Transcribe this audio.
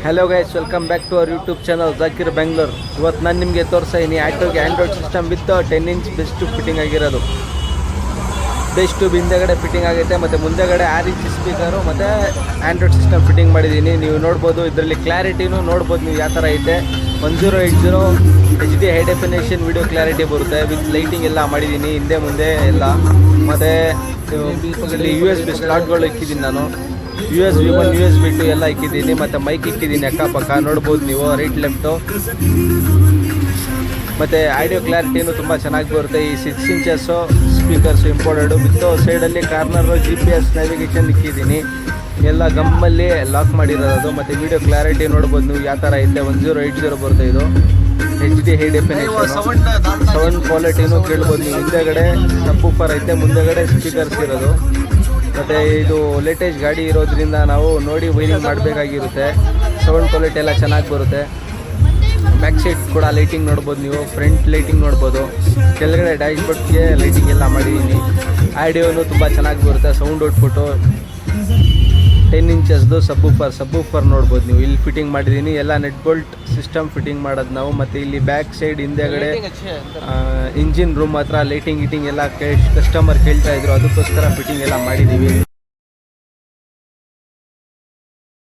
Hello guys, welcome back to our YouTube channel Zakir Bengaluru. ಇವತ್ತು ನಾನು ನಿಮಗೆ ತೋರಿಸ್ತೀನಿ ಆಟೋಗೆ android system with 10 inch best fitting ಆಗಿರೋದು. ಬೆಸ್ಟ್ ಹಿಂದೆಗಡೆ ಫಿಟ್ಟಿಂಗ್ ಆಗುತ್ತೆ ಮತ್ತು ಮುಂದೆಗಡೆ 6 ಇಂಚ್ ಸ್ಪೀಕರು ಮತ್ತು ಆಂಡ್ರಾಯ್ಡ್ ಸಿಸ್ಟಮ್ ಫಿಟ್ಟಿಂಗ್ ಮಾಡಿದ್ದೀನಿ. ನೀವು ನೋಡ್ಬೋದು, ಇದರಲ್ಲಿ ಕ್ಲಾರಿಟಿನೂ ನೋಡ್ಬೋದು ನೀವು ಯಾವ ಥರ ಐತೆ. 1080 HD high definition video clarity ಬರುತ್ತೆ. ವಿತ್ ಲೈಟಿಂಗ್ ಎಲ್ಲ ಮಾಡಿದ್ದೀನಿ ಹಿಂದೆ ಮುಂದೆ ಎಲ್ಲ. ಮತ್ತು ಇಲ್ಲಿ USB ಸ್ಲಾಟ್ಗಳು ಇಕ್ಕಿದ್ದೀನಿ ನಾನು. USB 1 USB 2 ಎಲ್ಲ ಇಕ್ಕಿದ್ದೀನಿ. ಮತ್ತು ಮೈಕ್ ಇಕ್ಕಿದ್ದೀನಿ ಅಕ್ಕಪಕ್ಕ ನೋಡ್ಬೋದು ನೀವು, ರೈಟ್ ಲೆಫ್ಟು. ಮತ್ತು ಆಡಿಯೋ ಕ್ಲಾರಿಟಿನೂ ತುಂಬ ಚೆನ್ನಾಗಿ ಬರುತ್ತೆ. ಈ 6 ಇಂಚಸ್ಸು ಸ್ಪೀಕರ್ಸು ಇಂಪೋರ್ಟೆಡು ವಿತ್ತು. ಸೈಡಲ್ಲಿ ಕಾರ್ನರು GPS ನ್ಯಾವಿಗೇಷನ್ ಇಕ್ಕಿದ್ದೀನಿ. ಎಲ್ಲ ಗಮ್ಮಲ್ಲಿ ಲಾಕ್ ಮಾಡಿರೋದು. ಮತ್ತು ವಿಡಿಯೋ ಕ್ಲಾರಿಟಿ ನೋಡ್ಬೋದು ನೀವು ಯಾವ ಥರ ಐತೆ. 1080 ಬರುತ್ತೆ. ಇದು HD ಹೈ ಡೆಫಿನೇಷನ್ ಸೌಂಡ್ ಕ್ವಾಲಿಟಿನೂ ಕೇಳ್ಬೋದು ನೀವು. ಹಿಂದೆಗಡೆ ಸಬ್ವೂಫರ್ ಐತೆ, ಮುಂದೆಗಡೆ ಸ್ಪೀಕರ್ಸ್ ಇರೋದು. ಮತ್ತು ಇದು ಲೇಟೆಸ್ಟ್ ಗಾಡಿ ಇರೋದ್ರಿಂದ ನಾವು ನೋಡಿ ವೈರಿಂಗ್ ಮಾಡಬೇಕಾಗಿರುತ್ತೆ. ಸೌಂಡ್ ಕ್ವಾಲಿಟಿ ಎಲ್ಲ ಚೆನ್ನಾಗಿ ಬರುತ್ತೆ. ಬ್ಯಾಕ್ ಸೈಡ್ ಕೂಡ ಲೈಟಿಂಗ್ ನೋಡ್ಬೋದು ನೀವು, ಫ್ರಂಟ್ ಲೈಟಿಂಗ್ ನೋಡ್ಬೋದು. ಕೆಳಗಡೆ ಡ್ಯಾಶ್ ಬೋರ್ಡ್ಗೆ ಲೈಟಿಂಗ್ ಎಲ್ಲ ಮಾಡಿದ್ದೀನಿ. ಆಡಿಯೋನು ತುಂಬ ಚೆನ್ನಾಗಿ ಬರುತ್ತೆ. ಸೌಂಡ್ ಔಟ್ಪುಟ್ಟು 10 ಇಂಚಸ್ದು ಸಬ್ಬೂಫರ್ ನೋಡ್ಬೋದು ನೀವು. ಇಲ್ಲಿ ಫಿಟ್ಟಿಂಗ್ ಮಾಡಿದ್ದೀನಿ. ಎಲ್ಲ ನೆಟ್ ಬೋಲ್ಟ್ ಸಿಸ್ಟಮ್ ಫಿಟ್ಟಿಂಗ್ ಮಾಡೋದು ನಾವು. ಮತ್ತು ಇಲ್ಲಿ ಬ್ಯಾಕ್ ಸೈಡ್ ಹಿಂದೆಗಡೆ ಇಂಜಿನ್ ರೂಮ್ ಹತ್ರ ಲೈಟಿಂಗ್ ಎಲ್ಲ ಕಸ್ಟಮರ್ ಕೇಳ್ತಾ ಇದ್ರು, ಅದಕ್ಕೋಸ್ಕರ ಫಿಟ್ಟಿಂಗ್ ಎಲ್ಲ ಮಾಡಿದ್ದೀವಿ.